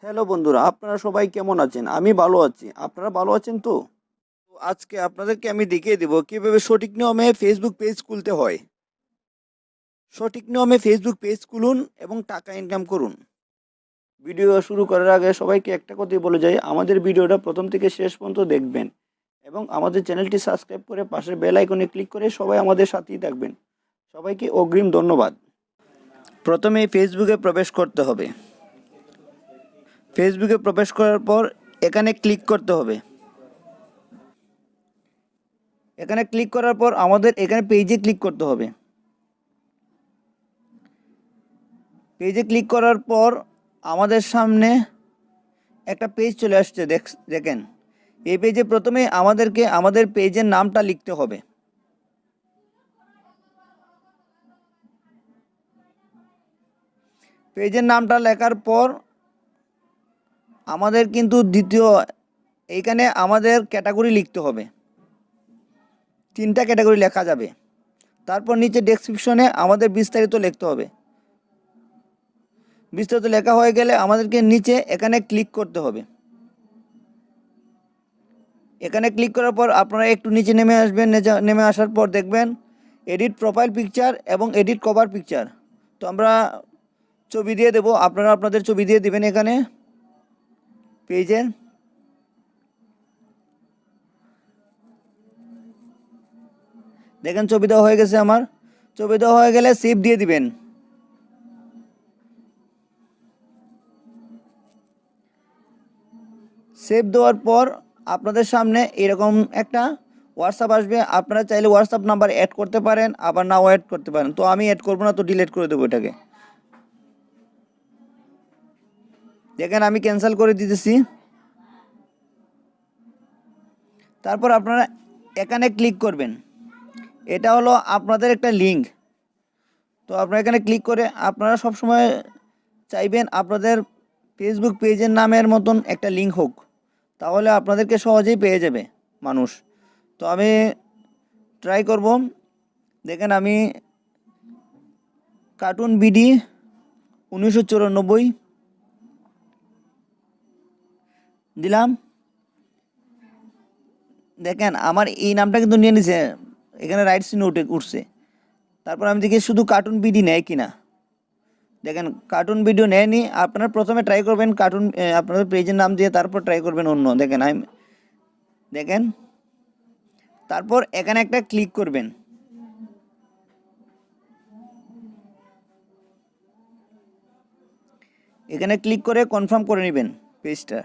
Hello বন্ধুরা, আপনারা সবাই কেমন আছেন? আমি ভালো আছি। আপনারা ভালো আছেন তো? আজকে আপনাদেরকে আমি দেখিয়ে দেব কিভাবে সঠিক নিয়মে ফেসবুক পেজ খুলতে হয়। সঠিক নিয়মে ফেসবুক পেজ খুলুন এবং টাকা ইনকাম করুন। ভিডিও শুরু করার আগে সবাইকে একটা কথাই বলে যাই, আমাদের ভিডিওটা প্রথম থেকে শেষ পর্যন্ত দেখবেন এবং আমাদের চ্যানেলটি সাবস্ক্রাইব করে পাশের বেল আইকনে ক্লিক করে সবাই আমাদের সাথেই থাকবেন। সবাইকে অগ্রিম ধন্যবাদ। প্রথমে ফেসবুকে প্রবেশ করতে হবে। ফেসবুকে প্রবেশ করার পর এখানে ক্লিক করতে হবে। এখানে ক্লিক করার পর আমাদের এখানে পেজে ক্লিক করতে হবে। পেজে ক্লিক করার পর আমাদের সামনে একটা পেজ চলে আসছে, দেখেন। এই পেজে প্রথমে আমাদেরকে আমাদের পেজের নামটা লিখতে হবে। পেজের নামটা লেখার পর আমাদের কিন্তু এইখানে আমাদের ক্যাটাগরি লিখতে হবে। 3টা ক্যাটাগরি লেখা যাবে। তারপর নিচে ডেসক্রিপশনে আমাদের বিস্তারিত লিখতে হবে। বিস্তারিত লেখা হয়ে গেলে আমাদেরকে নিচে এখানে ক্লিক করতে হবে। এখানে ক্লিক করার পর আপনারা একটু নিচে নেমে আসবেন। নেমে আসার পর দেখবেন এডিট প্রোফাইল পিকচার এবং এডিট কভার পিকচার। তো আমরা ছবি দিয়ে দেব, আপনারা আপনাদের ছবি দিয়ে দিবেন। এখানে পেজের দেখেন ছবি দেওয়া হয়ে গেছে। আমার ছবি দেওয়া হয়ে গেলে সেভ দিয়ে দিবেন। সেভ দেওয়ার পর আপনাদের সামনে এরকম একটা হোয়াটসঅ্যাপ আসবে। আপনারা চাইলে হোয়াটসঅ্যাপ নাম্বার অ্যাড করতে পারেন, আবার নাও অ্যাড করতে পারেন। তো আমি অ্যাড করবো না, তো ডিলিট করে দেবো এটাকে। দেখেন আমি ক্যান্সেল করে দিতেছি। তারপর আপনারা এখানে ক্লিক করবেন। এটা হলো আপনাদের একটা লিঙ্ক। তো আপনারা এখানে ক্লিক করে আপনারা সবসময় চাইবেন আপনাদের ফেসবুক পেজের নামের মতন একটা লিঙ্ক হোক, তাহলে আপনাদেরকে সহজেই পেয়ে যাবে মানুষ। তো আমি ট্রাই করব। দেখেন আমি কার্টুন বিডি 1994 দিলাম। দেখেন আমার এই নামটা কিন্তু নিয়ে নিছে, এখানে রাইট চিহ্ন উঠছে। তারপর আমি দেখি শুধু কার্টুন বিডি নেয় কিনা। দেখেন কার্টুন ভিডিও নেয়নি। আপনারা প্রথমে ট্রাই করবেন কার্টুন আপনাদের পেজের নাম দিয়ে, তারপর ট্রাই করবেন অন্য। দেখেন তারপর এখানে একটা ক্লিক করবেন। এখানে ক্লিক করে কনফার্ম করে নেবেন পেজটা।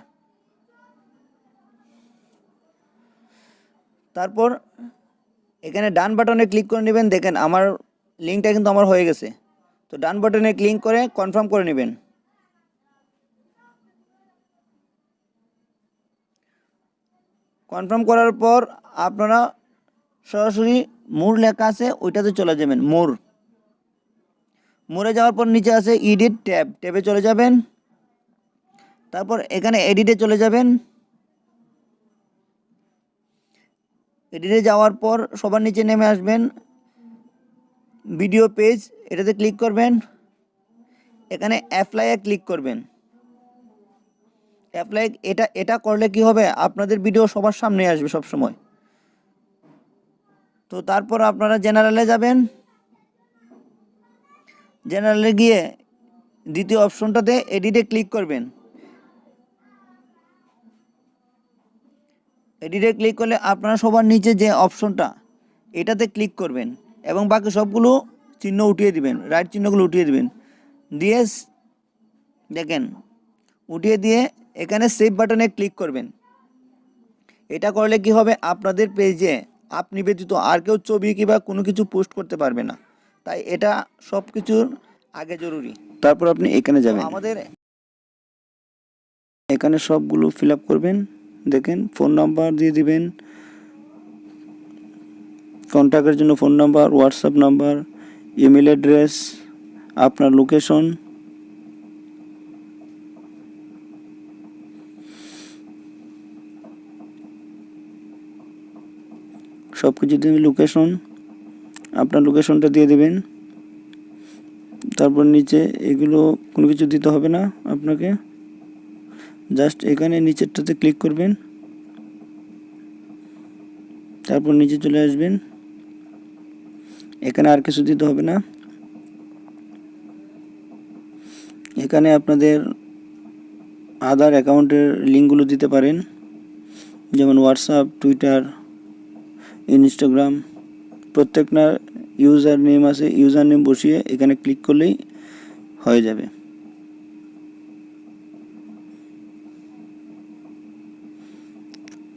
তারপর এখানে ডান বাটনে ক্লিক করে নেবেন। দেখেন আমার লিঙ্কটা কিন্তু আমার হয়ে গেছে। তো ডান বাটনে ক্লিক করে কনফার্ম করে নেবেন। কনফার্ম করার পর আপনারা সরাসরি মোর লেখা আছে ওইটাতে চলে যাবেন। মোরে যাওয়ার পর নিচে আছে এডিট ট্যাবে চলে যাবেন। তারপর এখানে এডিটে চলে যাবেন। এডিটে যাওয়ার পর সবার নিচে নেমে আসবেন ভিডিও পেজ, এটাতে ক্লিক করবেন। এখানে অ্যাপ্লাইয়ে ক্লিক করবেন। অ্যাপ্লাই এটা করলে কি হবে, আপনাদের ভিডিও সবার সামনে আসবে সব সময়। তো তারপর আপনারা জেনারেলে যাবেন। জেনারেলে গিয়ে দ্বিতীয় অপশনটাতে এডিটে ক্লিক করবেন। এডিটে ক্লিক করলে আপনারা সবার নিচে যে অপশনটা এটাতে ক্লিক করবেন এবং বাকি সবগুলো চিহ্ন উঠিয়ে দিবেন, রাইট চিহ্নগুলো উঠিয়ে দিবেন। দিয়ে দেখেন উঠিয়ে দিয়ে এখানে সেভ বাটনে ক্লিক করবেন। এটা করলে কি হবে, আপনাদের পেজে আপনি ব্যতীত আর কেউ ছবি কিংবা কোনো কিছু পোস্ট করতে পারবে না। তাই এটা সব কিছুর আগে জরুরি। তারপর আপনি এখানে যাবেন। আমাদের এখানে সবগুলো ফিল আপ করবেন। দেখেন ফোন নাম্বার দিয়ে দিবেন, কন্ট্যাক্টের জন্য phone number, WhatsApp number, email address, আপনার লোকেশন, সব কিছু দিয়ে লোকেশন, আপনার লোকেশনটা দিয়ে দেবেন। তারপর নিচে এগুলো কোনো কিছু দিতে হবে না আপনাকে। জাস্ট এখানে নিচেরটাতে ক্লিক করবেন, তারপর নিচে চলে আসবেন। এখানে আর কিছু দিতে হবে না। এখানে আপনাদের আদার অ্যাকাউন্টের লিঙ্কগুলো দিতে পারেন, যেমন হোয়াটসঅ্যাপ, টুইটার, ইনস্টাগ্রাম। প্রত্যেকটা ইউজার নেম আছে, ইউজার নেম বসিয়ে এখানে ক্লিক করলেই হয়ে যাবে।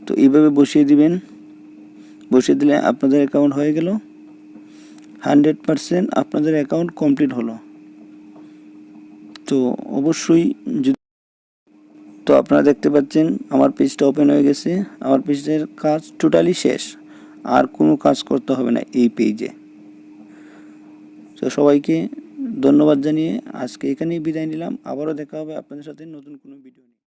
তো এইভাবে বসিয়ে দিবেন। বসিয়ে দিলে আপনাদের অ্যাকাউন্ট হয়ে গেল। 100% আপনাদের অ্যাকাউন্ট কমপ্লিট হলো। তো অবশ্যই তো আপনারা দেখতে পাচ্ছেন আমার পেজটা ওপেন হয়ে গেছে। আমার পেজের কাজ টোটালি শেষ, আর কোনো কাজ করতে হবে না এই পেজে। তো সবাইকে ধন্যবাদ জানিয়ে আজকে এখানেই বিদায় নিলাম। আবারও দেখা হবে আপনাদের সাথে নতুন কোনো ভিডিও নিয়ে।